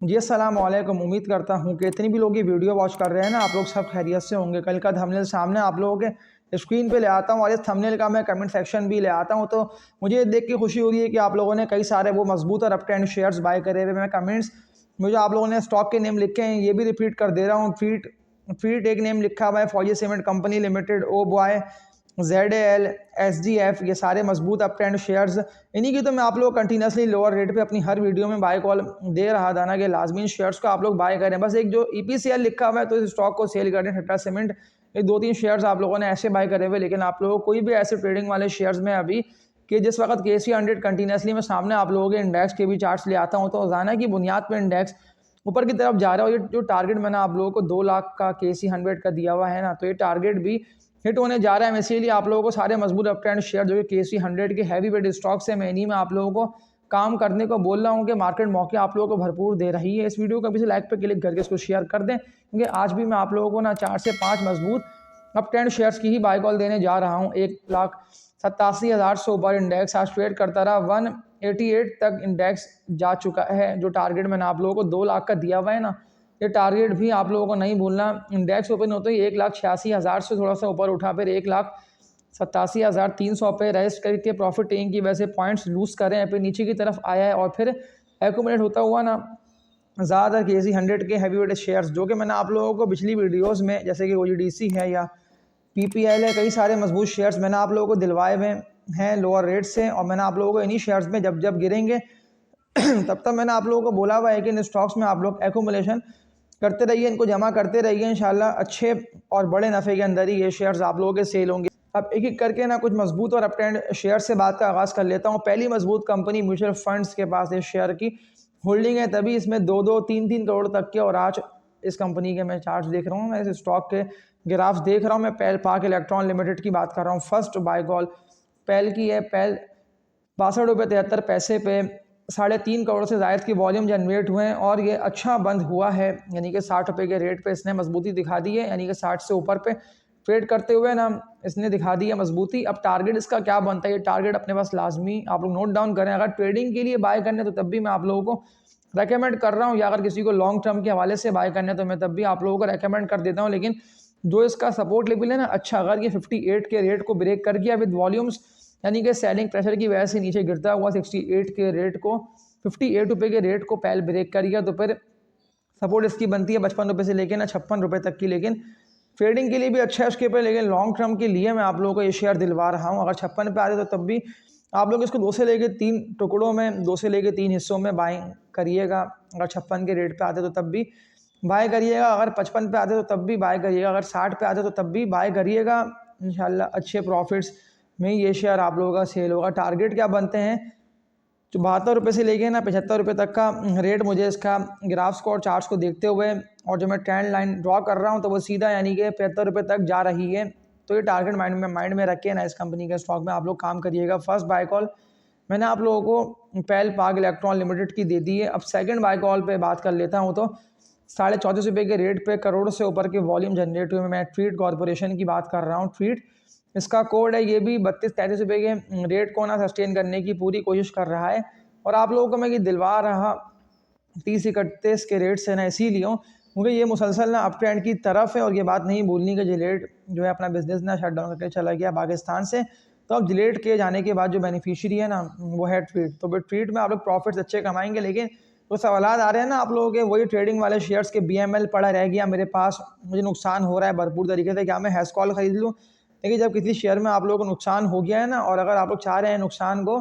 जी अस्सलाम वालेकुम। उम्मीद करता हूँ कि इतनी भी लोग ये वीडियो वॉच कर रहे हैं ना, आप लोग सब खैरियत से होंगे। कल का थंबनेल सामने आप लोगों के स्क्रीन पे ले आता हूँ और इस थंबनेल का मैं कमेंट सेक्शन भी ले आता हूँ। तो मुझे ये देख के खुशी हो रही है कि आप लोगों ने कई सारे वो मजबूत और अप ट्रेंड शेयर्स बाय करे हुए। मैं कमेंट्स मुझे आप लोगों ने स्टॉक के नेम लिखे हैं, ये भी रिपीट कर दे रहा हूँ। फीट फीट एक नेम लिखा हुआ है, फौजी cement company limited, oh boy, ZAL, SGF, ये सारे मजबूत अप ट्रेंड शेयर्स। इन्हीं की तो मैं आप लोग कंटिन्यूसली लोअर रेट पे अपनी हर वीडियो में बाय कॉल दे रहा था ना कि लाजमी शेयर्स को आप लोग बाय करें। बस एक जो EPCL लिखा हुआ है तो इस स्टॉक को सेल करें। टाटा सीमेंट, ये 2-3 शेयर्स आप लोगों ने ऐसे बाय करे हुए, लेकिन आप लोगों को कोई भी ऐसे ट्रेडिंग वाले शेयर्स में अभी कि जिस वक्त KC 100 कंटिन्यूसली मैं सामने आप लोगों के इंडेक्स के भी चार्ट्स ले आता हूँ तो रोजाना की बुनियाद पर इंडेक्स ऊपर की तरफ जा रहा है। और ये जो टारगेट मैंने आप लोगों को 2 लाख का KC 100 का दिया हुआ है ना, तो ये टारगेट भी हिट होने जा रहा है। इसीलिए आप लोगों को सारे मजबूत अप ट्रेंड शेयर जो कि KC 100 के हैवी वेट स्टॉक्स है, मैं इन्हीं में आप लोगों को काम करने को बोल रहा हूँ कि मार्केट मौके आप लोगों को भरपूर दे रही है। इस वीडियो को किसी लाइक पे क्लिक करके इसको शेयर कर दें, क्योंकि आज भी मैं आप लोगों को ना 4 से 5 मजबूत अप ट्रेंड शेयर्स की ही बाय कॉल देने जा रहा हूँ। 1,87,000 से ऊपर इंडेक्स आज ट्रेड करता रहा, 188 तक इंडेक्स जा चुका है। जो टारगेट मैंने आप लोगों को 2 लाख का दिया हुआ है ना, ये टारगेट भी आप लोगों को नहीं भूलना। इंडेक्स ओपन होते ही 1,86,000 से थोड़ा सा ऊपर उठा, फिर 1,87,300 पे रेस्ट करके प्रॉफिट टेकिंग की वजह से पॉइंट्स लूज करें, फिर नीचे की तरफ आया है और फिर एक्यूमुलेट होता हुआ ना ज़्यादातर KC 100 के हैवी वेट शेयर्स जो कि मैंने आप लोगों को पिछली वीडियोस में, जैसे कि OGDC है या PPL है, कई सारे मजबूत शेयर्स मैंने आप लोगों को दिलवाए हुए हैं लोअर रेट से। और मैंने आप लोगों को इन्हीं शेयर्स में जब जब गिरेंगे तब तक मैंने आप लोगों को बोला हुआ है कि इन स्टॉक्स में आप लोग एक्यूमुलेशन करते रहिए, इनको जमा करते रहिए। इंशाल्लाह अच्छे और बड़े नफ़े के अंदर ही ये शेयर्स आप लोगों के सेल होंगे। अब एक एक करके ना कुछ मजबूत और अप ट्रेंड शेयर से बात का आगाज़ कर लेता हूँ। पहली मजबूत कंपनी म्यूचुअल फंड्स के पास इस शेयर की होल्डिंग है, तभी इसमें 2-2, 3-3 करोड़ तक के, और आज इस कंपनी के मैं चार्ट देख रहा हूँ, मैं इस स्टॉक के ग्राफ्स देख रहा हूँ। मैं पेल पाक इलेक्ट्रॉन लिमिटेड की बात कर रहा हूँ। फर्स्ट बाय कॉल पेल की है। पेल 62 रुपये 73 पैसे पे 3.5 करोड़ से ज़ायद की वॉल्यूम जनरेट हुए हैं और ये अच्छा बंद हुआ है, यानी कि 60 रुपये के रेट पे इसने मजबूती दिखा दी है, यानी कि 60 से ऊपर पे ट्रेड करते हुए ना इसने दिखा दी है मजबूती। अब टारगेट इसका क्या बनता है, ये टारगेट अपने पास लाजमी आप लोग नोट डाउन करें। अगर ट्रेडिंग के लिए बाय करने तो तब भी मैं आप लोगों को रेकमेंड कर रहा हूँ, या अगर किसी को लॉन्ग टर्म के हवाले से बाय करने तो मैं तब भी आप लोगों को रेकमेंड कर देता हूँ। लेकिन जो इसका सपोर्ट लेवल है ना, अच्छा, अगर ये 58 के रेट को ब्रेक कर गया विद वॉल्यूम्स, यानी कि सेलिंग प्रेशर की वजह से नीचे गिरता हुआ 68 के रेट को, 58 रुपये के रेट को पहल ब्रेक कर गया, तो फिर सपोर्ट इसकी बनती है 55 रुपये से लेकर ना 56 रुपये तक की। लेकिन ट्रेडिंग के लिए भी अच्छा है उसके ऊपर, लेकिन लॉन्ग टर्म के लिए मैं आप लोगों को ये शेयर दिलवा रहा हूँ। अगर 56 पे आ जाए तो तब भी आप लोग इसको 2 से लेकर 3 टुकड़ों में, 2 से लेकर 3 हिस्सों में बाइंग करिएगा। अगर 56 के रेट पे आते तो तब भी बाय करिएगा, अगर 55 पे आते तो तब भी बाय करिएगा, अगर 60 पे आते तो तब भी बाय करिएगा। इंशाल्लाह अच्छे प्रॉफिट्स में ये शेयर आप लोगों का सेल होगा। टारगेट क्या बनते हैं, जो 72 रुपये से लेके ना 75 रुपये तक का रेट मुझे इसका ग्राफ्स को और चार्ट्स को देखते हुए, और जो मैं ट्रेंड लाइन ड्रॉ कर रहा हूँ तो वो सीधा यानी कि 75 रुपये तक जा रही है। तो ये टारगेट माइंड में रख के ना इस कंपनी के स्टॉक में आप लोग काम करिएगा। फर्स्ट बाय कॉल मैंने आप लोगों को पेल पाक इलेक्ट्रॉन लिमिटेड की दे दी है। अब सेकंड बाय कॉल पे बात कर लेता हूँ तो 34.5 रुपये के रेट पे करोड़ से ऊपर के वॉल्यूम जनरेट हुए। मैं ट्रीट कॉरपोरेशन की बात कर रहा हूँ। ट्रीट इसका कोड है, ये भी 32-33 रुपये के रेट को ना सस्टेन करने की पूरी कोशिश कर रहा है, और आप लोगों को मैं ये दिलवा रहा 30-31 के रेट से ना, इसीलिए क्योंकि ये मुसलसल ना अप ट्रेंड की तरफ है। और ये बात नहीं भूलनी कि जिलेट जो है अपना बिजनेस ना शट डाउन करके चला गया पाकिस्तान से, तो अब जिलेट के जाने के बाद जो बेनिफिशियरी है ना वो है ट्रीट। तो ट्रीट में आप लोग प्रॉफिट्स अच्छे कमाएंगे, लेकिन तो सवाल आ रहे हैं ना आप लोगों के, वही ट्रेडिंग वाले शेयर्स के BML पड़ा रह गया मेरे पास, मुझे नुकसान हो रहा है भरपूर तरीके से, क्या मैं हैश कॉल खरीद लूँ। लेकिन जब किसी शेयर में आप लोगों को नुकसान हो गया है ना, और अगर आप लोग चाह रहे हैं नुकसान को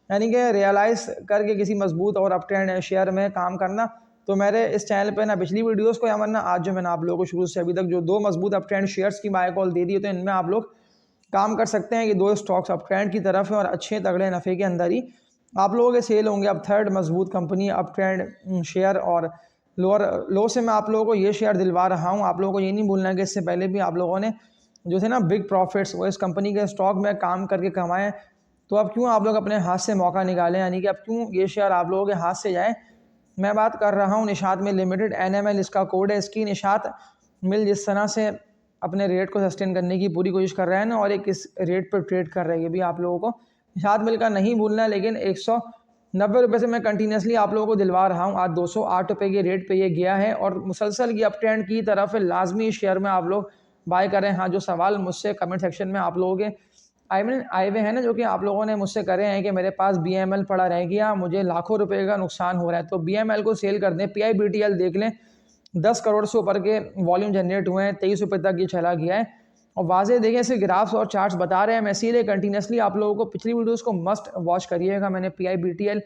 यानी कि रियलाइज़ करके किसी मजबूत और अप ट्रेंड शेयर में काम करना, तो मेरे इस चैनल पे ना पिछली वीडियोस को या वरना आज जो मैंने आप लोगों को शुरू से अभी तक जो 2 मजबूत अप ट्रेंड शेयर्स की बाय कॉल दे दी है, तो इनमें आप लोग काम कर सकते हैं कि 2 स्टॉक्स अप ट्रेंड की तरफ है और अच्छे तगड़े नफ़े के अंदर ही आप लोगों के सेल होंगे। अब थर्ड मजबूत कंपनी अप ट्रेंड शेयर, और लोअर लो से मैं आप लोगों को ये शेयर दिलवा रहा हूँ। आप लोगों को ये नहीं भूलना कि इससे पहले भी आप लोगों ने जो थे ना बिग प्रॉफिट्स वो इस कंपनी के स्टॉक में काम करके कमाएं, तो अब क्यों आप लोग अपने हाथ से मौका निकालें, यानी कि अब क्यों ये शेयर आप लोगों के हाथ से जाए। मैं बात कर रहा हूँ निशात मिल लिमिटेड, NML इसका कोड है। इसकी निशात मिल जिस तरह से अपने रेट को सस्टेन करने की पूरी कोशिश कर रहा है ना, और एक इस रेट पर ट्रेड कर रहा है, ये भी आप लोगों को निशात मिल का नहीं भूलना है। लेकिन 90 रुपये से मैं कंटिन्यूसली आप लोगों को दिलवा रहा हूँ। आज 208 रुपये के रेट पे ये गया है और मुसलसल की अप ट्रेंड की तरफ लाजमी इस शेयर में आप लोग बाय करें। हाँ, जो सवाल मुझसे कमेंट सेक्शन में आप लोगों के आए हुए हैं ना, जो कि आप लोगों ने मुझसे करे हैं कि मेरे पास BML पड़ा रह गया, मुझे लाखों रुपए का नुकसान हो रहा है, तो BML को सेल कर दें। PIBTL देख लें, 10 करोड़ से ऊपर के वॉल्यूम जनरेट हुए हैं, 23 रुपये तक ये चला गया है और वाज़े देखें इसके ग्राफ्स और चार्ट्स बता रहे हैं। मैं इसीलिए कंटिन्यूसली आप लोगों को पिछली वीडियोस को मस्ट वॉच करिएगा। मैंने PIBTL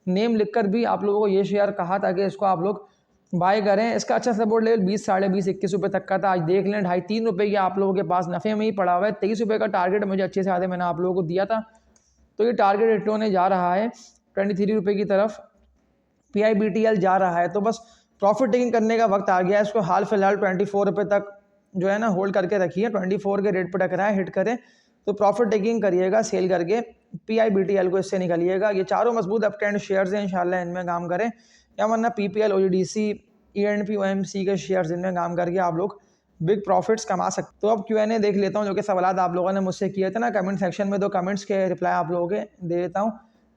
नेम लिखकर भी आप लोगों को ये शेयर कहा था कि इसको आप लोग बाय करें। इसका अच्छा सपोर्ट लेवल 20, साढ़े 20, 21 रुपये तक का था। आज देख लें 2.5-3 रुपये की आप लोगों के पास नफ़े में ही पड़ा हुआ है। 23 रुपये का टारगेट मुझे अच्छे से याद है, मैंने आप लोगों को दिया था। तो ये टारगेट हिट होने जा रहा है 23 रुपये की तरफ। PIBTL जा रहा है, तो बस प्रॉफिट टेकिंग करने का वक्त आ गया है। इसको हाल फिलहाल 24 रुपये तक जो है ना होल्ड करके रखिए। 24 के रेट पर टकराए, हिट करे तो प्रॉफिट टेकिंग करिएगा सेल करके। PIBTL को इससे निकलिएगा। ये चारों मजबूत अप ट्रेंड शेयर्स हैं, इंशाल्लाह इनमें काम करें, या वरना PPL, OGDC, ENP, OMC के शेयर्स जिनमें काम करके आप लोग बिग प्रॉफिट्स कमा सकते। तो अब Q&A देख लेता हूँ, जो कि सवाल आप लोगों ने मुझसे किए थे ना कमेंट सेक्शन में, तो कमेंट्स के रिप्लाई आप लोगों के दे देता हूँ।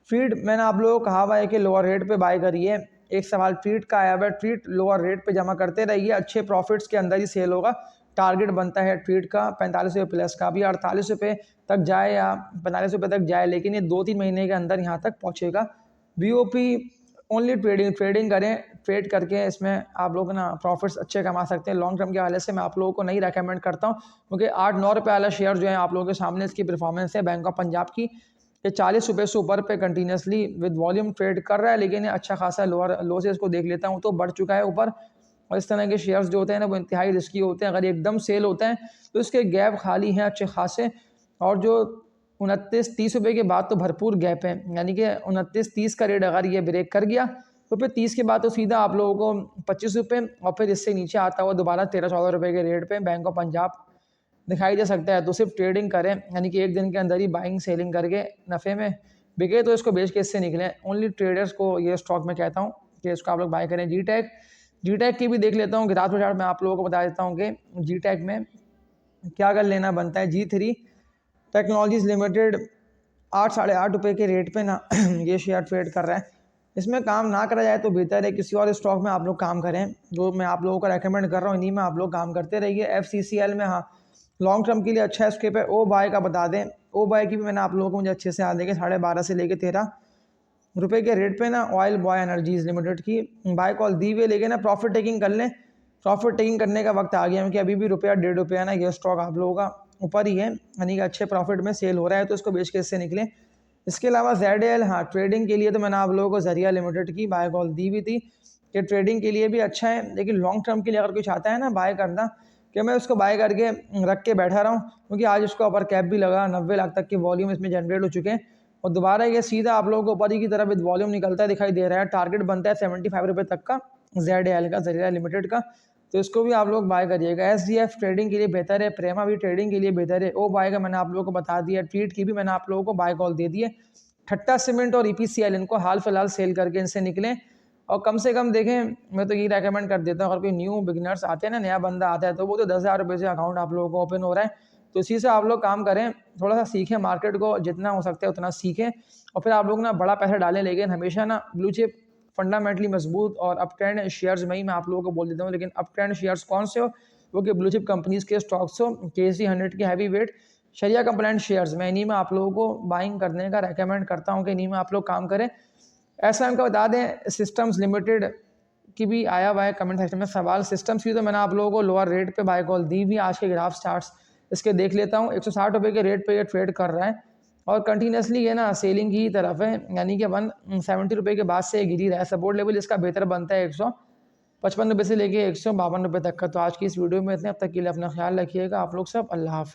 फीड मैंने आप लोगों को कहा हुआ है कि लोअर रेट पे बाय करिए। एक सवाल ट्वीट का आया हुआ है, ट्वीट लोअर रेट पे जमा करते रहिए, अच्छे प्रॉफिट्स के अंदर ही सेल होगा। टारगेट बनता है ट्वीट का 45 रुपये प्लस का, भी 48 रुपये तक जाए या 45 रुपये तक जाए, लेकिन ये 2-3 महीने के अंदर यहाँ तक पहुँचेगा। BOP ओनली ट्रेडिंग करें, ट्रेड करके इसमें आप लोग ना प्रॉफिट्स अच्छे कमा सकते हैं। लॉन्ग टर्म के हवाले से मैं आप लोगों को नहीं रेकमेंड करता हूँ, क्योंकि 8-9 रुपये वाला शेयर जो है आप लोगों के सामने इसकी परफॉर्मेंस है बैंक ऑफ पंजाब की, ये 40 रुपये से ऊपर पे कंटिन्यूसली विद वॉल्यूम ट्रेड कर रहा है, लेकिन ये अच्छा खासा लोअर लो से इसको देख लेता हूँ तो बढ़ चुका है ऊपर। और इस तरह के शेयर्स जो होते हैं ना वो इंतहाई रिस्की होते हैं। अगर एकदम सेल होते हैं तो इसके गैप खाली हैं अच्छे खासे, और जो 29-30 रुपये के बाद तो भरपूर गैप है, यानी कि 29-30 का रेट अगर ये ब्रेक कर गया तो फिर 30 के बाद तो सीधा आप लोगों को 25 रुपये और फिर इससे नीचे आता हुआ दोबारा 13-14 रुपये के रेट पे बैंक ऑफ पंजाब दिखाई दे सकता है। तो सिर्फ ट्रेडिंग करें, यानी कि एक दिन के अंदर ही बाइंग सेलिंग करके नफ़े में बिके तो इसको बेच के इससे निकलें। ओनली ट्रेडर्स को ये स्टॉक में कहता हूँ कि इसको आप लोग बाय करें। जी टेक की भी देख लेता हूँ, ग्राफ चार्ट में आप लोगों को बता देता हूँ कि जी टेक में क्या कर लेना बनता है। G3 टेक्नोलॉजीज लिमिटेड 8, साढ़े 8 रुपये के रेट पे ना ये शेयर ट्रेड कर रहा है। इसमें काम ना करा जाए तो बेहतर है किसी और स्टॉक में आप लोग काम करें, जो मैं आप लोगों को रेकमेंड कर रहा हूँ, इन्हीं में आप लोग काम करते रहिए। FCCL में हाँ लॉन्ग टर्म के लिए अच्छा है। उसके पे ओ बाय का बता दें, ओ बाय की भी मैंने आप लोगों को मुझे अच्छे से याद है कि 12.5 से लेकर 13 रुपये के रेट पे ना ऑयल बॉय एनर्जीज लिमिटेड की बाय कॉल दी हुई है, लेकिन ना प्रॉफिट टेकिंग कर लें। प्रॉफिट टेकिंग करने का वक्त आ गया, क्योंकि अभी भी रुपया 1.5 रुपया ना ये स्टॉक आप लोगों का ऊपर ही है, यानी कि अच्छे प्रॉफिट में सेल हो रहा है, तो इसको बेच के इससे निकलें। इसके अलावा ZL हाँ ट्रेडिंग के लिए तो मैंने आप लोगों को जरिया लिमिटेड की बाय कॉल दी हुई थी कि ट्रेडिंग के लिए भी अच्छा है, लेकिन लॉन्ग टर्म के लिए अगर कोई चाहता है ना बाय करना, कि मैं उसको बाय करके रख के बैठा रहा हूँ, क्योंकि आज इसको अपर कैप भी लगा, 90 लाख तक के वॉल्यूम इसमें जनरेट हो चुके हैं और दोबारा ये सीधा आप लोगों को ऊपर ही की तरफ विद वॉल्यूम निकलता है दिखाई दे रहा है। टारगेट बनता है 75 रुपये तक का ZL का, जरिया लिमिटेड का, तो इसको भी आप लोग बाय करिएगा। SGF ट्रेडिंग के लिए बेहतर है, प्रेमा भी ट्रेडिंग के लिए बेहतर है। ओ बाय का मैंने आप लोगों को बता दिया, ट्वीट की भी मैंने आप लोगों को बाय कॉल दे दी है। ठट्टा सीमेंट और EPCL इनको हाल फिलहाल सेल करके इनसे निकलें, और कम से कम देखें, मैं तो ये रेकमेंड कर देता हूँ अगर कोई न्यू बिगनर्स आते हैं ना, नया बंदा आता है, तो वो तो 10,000 रुपये से अकाउंट आप लोगों को ओपन हो रहा है, तो इसी से आप लोग काम करें, थोड़ा सा सीखें, मार्केट को जितना हो सकता है उतना सीखें, और फिर आप लोग ना बड़ा पैसा डालें, लेकिन हमेशा ना ब्लू चिप फंडामेंटली मजबूत और अप ट्रेंड शेयर्स में ही मैं आप लोगों को बोल देता हूँ। लेकिन अप ट्रेंड शेयर्स कौन से हो, वो कि ब्लू चिप कंपनीज के स्टॉक्स हो, KSE 100 के हैवी वेट शरिया कंप्लाइंट शेयर्स में, इन्हीं में आप लोगों को बाइंग करने का रेकमेंड करता हूँ कि इन्हीं में आप लोग काम करें। ऐसा इनका बता दें, सिस्टम्स लिमिटेड की भी आया हुआ है कमेंट सेक्शन में सवाल। सिस्टम्स की तो मैंने आप लोगों को लोअर रेट पे बाय कॉल दी हुई, आज के ग्राफ चार्ट्स इसके देख लेता हूँ। 160 रुपये के रेट पे ये ट्रेड कर रहा है और कंटिन्यूसली ये ना सेलिंग की तरफ है, यानी कि 170 रुपये के बाद से गिरी रहा है। सपोर्ट लेवल इसका बेहतर बनता है 155 रुपये से लेके 152 रुपये तक का। तो आज की इस वीडियो में इतने, अब तक के लिए अपना ख्याल रखिएगा आप लोग सब। अल्लाह हाफिज़।